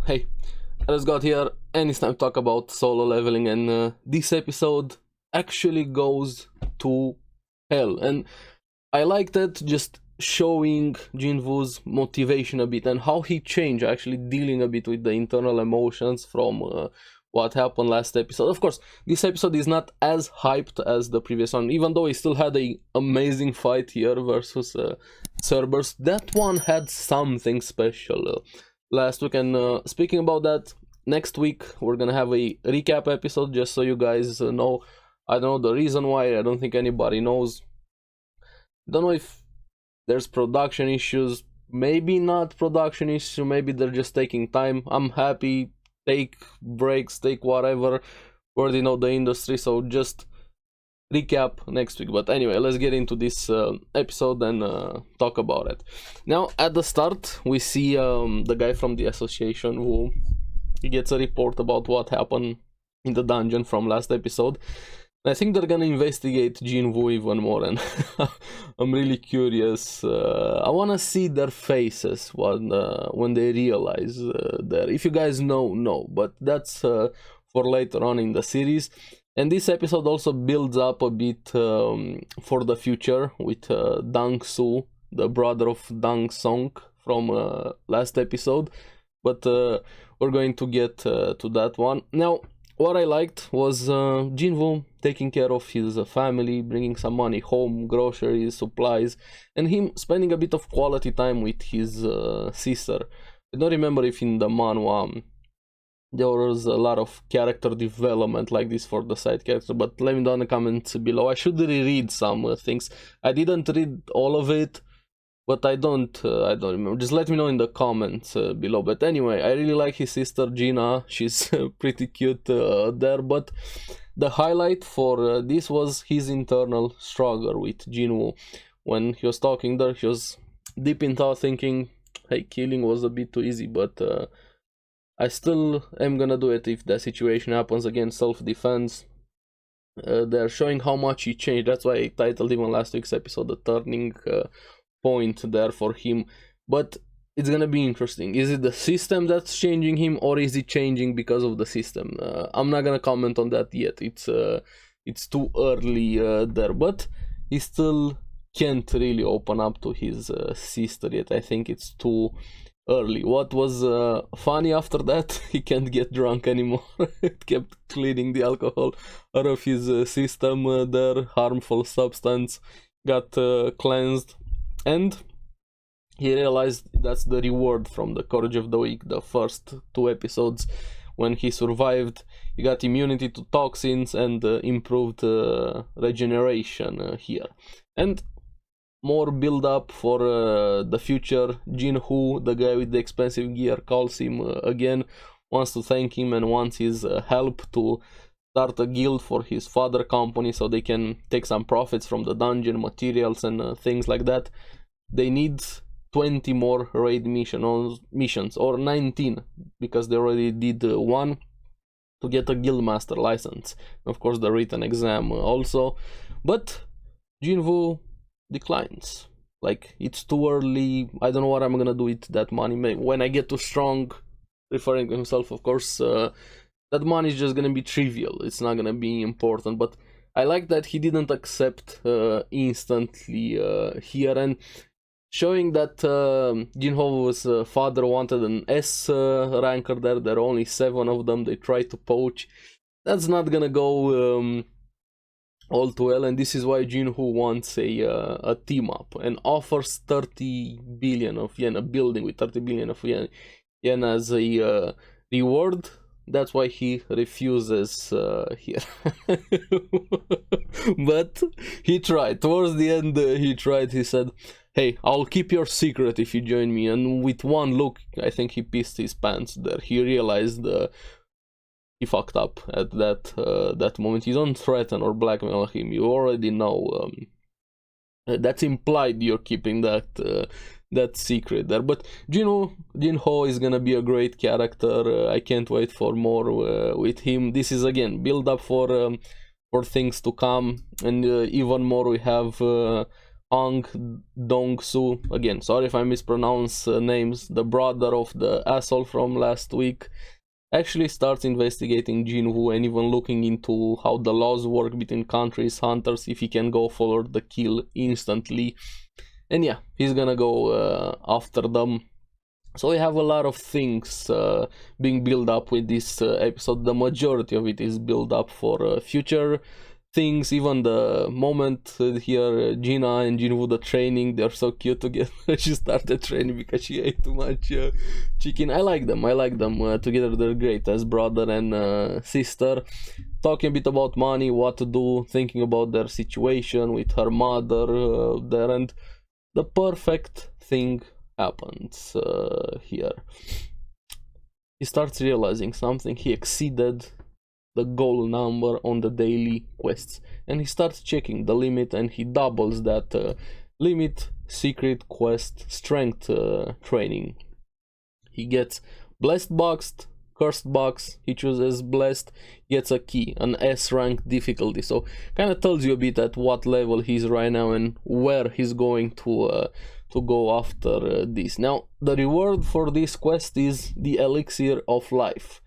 Hey, I just got here and it's time to talk about solo leveling, and this episode actually goes to hell. And I like that, just showing Jinwoo's motivation a bit and how he changed, actually dealing a bit with the internal emotions from what happened last episode. Of course, this episode is not as hyped as the previous one, even though he still had a amazing fight here versus Cerberus. That one had something special last week. And speaking about that, next week we're gonna have a recap episode, just so you guys know. I don't know the reason why, I don't think anybody knows. Don't know if there's production issues, maybe not production issue, maybe they're just taking time. I'm happy, take breaks, take whatever. We already know the industry, so just recap next week. But anyway, let's get into this episode and talk about it. Now, at the start, we see the guy from the association who he gets a report about what happened in the dungeon from last episode. I think they're gonna investigate Jinwoo even more, and I'm really curious. I wanna see their faces when they realize that. If you guys know, but that's for later on in the series. And this episode also builds up a bit for the future with Dang Soo, the brother of Dang Song from last episode. But we're going to get to that one now. What I liked was Jinwoo taking care of his family, bringing some money home, groceries, supplies, and him spending a bit of quality time with his sister. I don't remember if in the manhwa there was a lot of character development like this for the side character, but let me know in the comments below. I should reread some things. I didn't read all of it, but I don't remember. Just let me know in the comments below. But anyway, I really like his sister Gina. She's pretty cute there. But the highlight for this was his internal struggle with Jinwoo. When he was talking there, he was deep in thought, thinking, hey, killing was a bit too easy, but I still am gonna do it if the situation happens again, self-defense. They're showing how much he changed. That's why I titled even last week's episode the turning point there for him. But it's gonna be interesting. Is it the system that's changing him, or is he changing because of the system? I'm not gonna comment on that yet. It's too early there, but he still can't really open up to his sister yet. I think it's too early. What was funny after that, he can't get drunk anymore. It kept cleaning the alcohol out of his system there. Harmful substance got cleansed. And he realized that's the reward from the Courage of the Week, the first 2 episodes. When he survived, he got immunity to toxins and improved regeneration here. And more build up for the future. Jinwoo, the guy with the expensive gear, calls him again, wants to thank him and wants his help to start a guild for his father company so they can take some profits from the dungeon materials and things like that. They need 20 more raid missions, or 19, because they already did one to get a guildmaster license. Of course, the written exam also. But Jinwoo declines. Like, it's too early. I don't know what I'm gonna do with that money. Maybe when I get too strong, referring to himself, of course, that money is just gonna be trivial. It's not gonna be important. But I like that he didn't accept instantly here, and showing that Jinwoo's father wanted an S ranker there. There are only 7 of them. They tried to poach. That's not gonna go all too well, and this is why Jinwoo wants a team up and offers 30 billion of yen, a building with 30 billion of yen as a reward. That's why he refuses here. But he tried. Towards the end, he tried. He said, hey, I'll keep your secret if you join me. And with one look, I think he pissed his pants there. He realized he fucked up at that moment. You don't threaten or blackmail him. You already know. That's implied you're keeping that secret there. But Jinwoo is gonna be a great character. I can't wait for more with him. This is again build up for things to come, and even more we have Hong Dong-soo, again, sorry if I mispronounce names, the brother of the asshole from last week, actually starts investigating Jinwoo and even looking into how the laws work between countries, hunters, if he can go for the kill instantly. And yeah, he's gonna go after them. So we have a lot of things being built up with this episode. The majority of it is built up for future things. Even the moment here, Gina and Jinwoo, the training, they're so cute together. She started training because she ate too much chicken. I like them. Together they're great as brother and sister. Talking a bit about money, what to do, thinking about their situation with her mother there, and the perfect thing happens here. He starts realizing something. He exceeded the goal number on the daily quests, and he starts checking the limit, and he doubles that limit. Secret quest strength training. He gets blessed boxed, cursed box. He chooses blessed, gets a key, an S rank difficulty. So kind of tells you a bit at what level he's right now and where he's going to go after this. Now the reward for this quest is the elixir of life.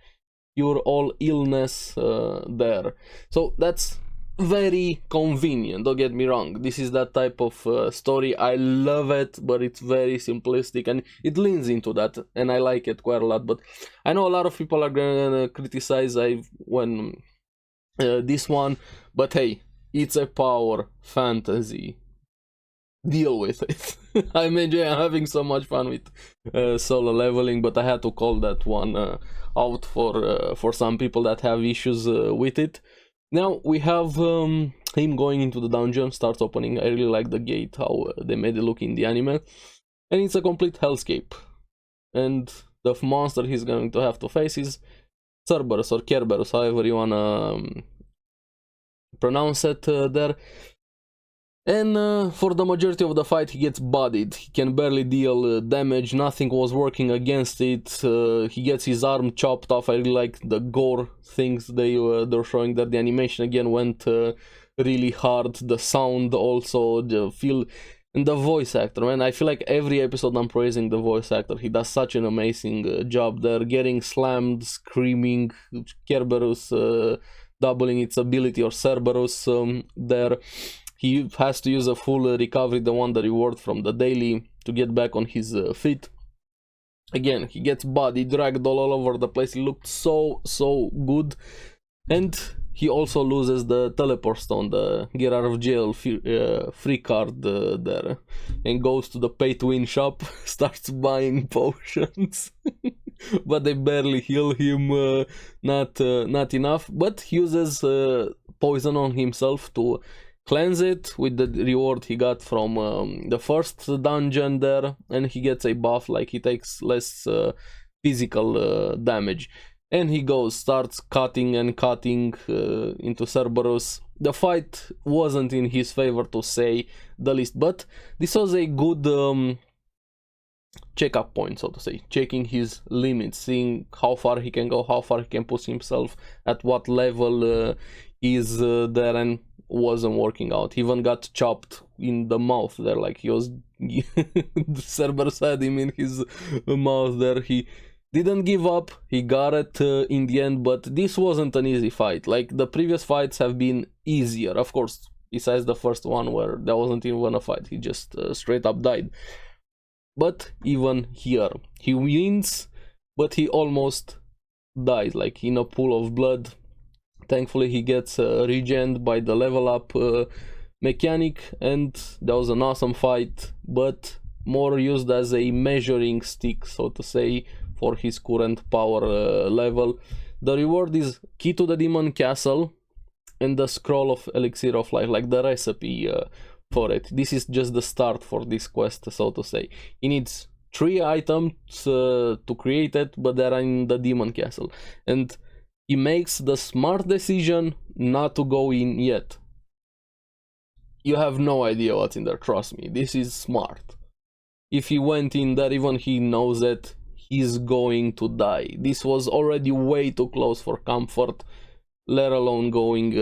Cure all illness there. So that's very convenient, don't get me wrong. This is that type of story. I love it, but it's very simplistic and it leans into that, and I like it quite a lot. But I know a lot of people are gonna criticize when this one, but hey, it's a power fantasy. Deal with it. I'm having so much fun with solo leveling, but I had to call that one out for some people that have issues with it. Now we have him going into the dungeon, starts opening. I really like the gate, how they made it look in the anime, and it's a complete hellscape. And the monster he's going to have to face is Cerberus or Kerberus, however you wanna pronounce it there. And for the majority of the fight he gets bodied. He can barely deal damage, nothing was working against it. He gets his arm chopped off. I really like the gore things they're showing there. The animation again went really hard. The sound also, the feel, and the voice actor, man. I feel like every episode I'm praising the voice actor. He does such an amazing job there, getting slammed, screaming, Kerberus doubling its ability, or Cerberus there. He has to use a full recovery, the reward from the daily, to get back on his feet. Again, he gets body dragged all over the place. He looked so good. And he also loses the teleport stone, the get out of jail free card there, and goes to the pay to win shop, starts buying potions. But they barely heal him, not enough. But he uses poison on himself to cleanse it with the reward he got from the first dungeon there, and he gets a buff, like he takes less physical damage. And he starts cutting into Cerberus. The fight wasn't in his favor, to say the least, but this was a good check-up point, so to say, checking his limits, seeing how far he can go, how far he can push himself, at what level is there, and wasn't working out. He even got chopped in the mouth there, like he was Cerberus had him in his mouth there. He didn't give up, he got it in the end, but this wasn't an easy fight. Like the previous fights have been easier, of course, besides the first one where there wasn't even a fight, he just straight up died. But even here, he wins, but he almost dies, like in a pool of blood. Thankfully he gets regened by the level up mechanic, and that was an awesome fight, but more used as a measuring stick, so to say, for his current power level. The reward is key to the demon castle and the scroll of elixir of life, like the recipe for it. This is just the start for this quest, so to say. He needs 3 items to create it, but they're in the demon castle, and he makes the smart decision not to go in yet. You have no idea what's in there, trust me, this is smart. If he went in there, even he knows it, he's going to die. This was already way too close for comfort, let alone going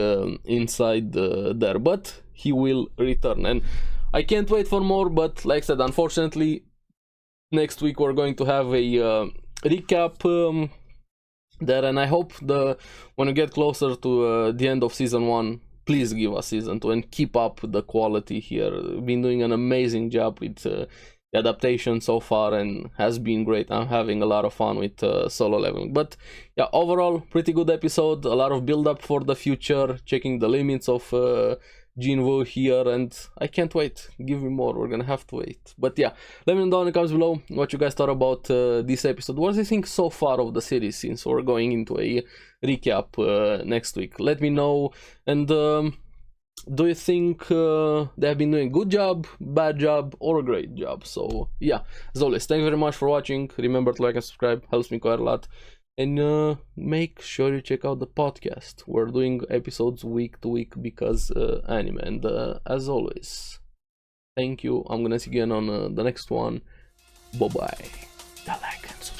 inside there, but he will return. And I can't wait for more, but like I said, unfortunately, next week we're going to have a recap there, and I hope when we get closer to the end of season 1, please give us season 2 and keep up the quality here. We've been doing an amazing job with the adaptation so far, and has been great. I'm having a lot of fun with Solo Leveling. But yeah, overall, pretty good episode. A lot of build up for the future, checking the limits of Jinwoo here, and I can't wait. Give me more. We're gonna have to wait. But yeah, let me know down in the comments below what you guys thought about this episode. What do you think so far of the series, since we're going into a recap next week? Let me know. And do you think they have been doing a good job, bad job, or a great job? So yeah, as always, thank you very much for watching. Remember to like and subscribe, helps me quite a lot. And make sure you check out the podcast. We're doing episodes week to week because anime. And as always, thank you. I'm gonna see you again on the next one. Bye bye. Like and subscribe.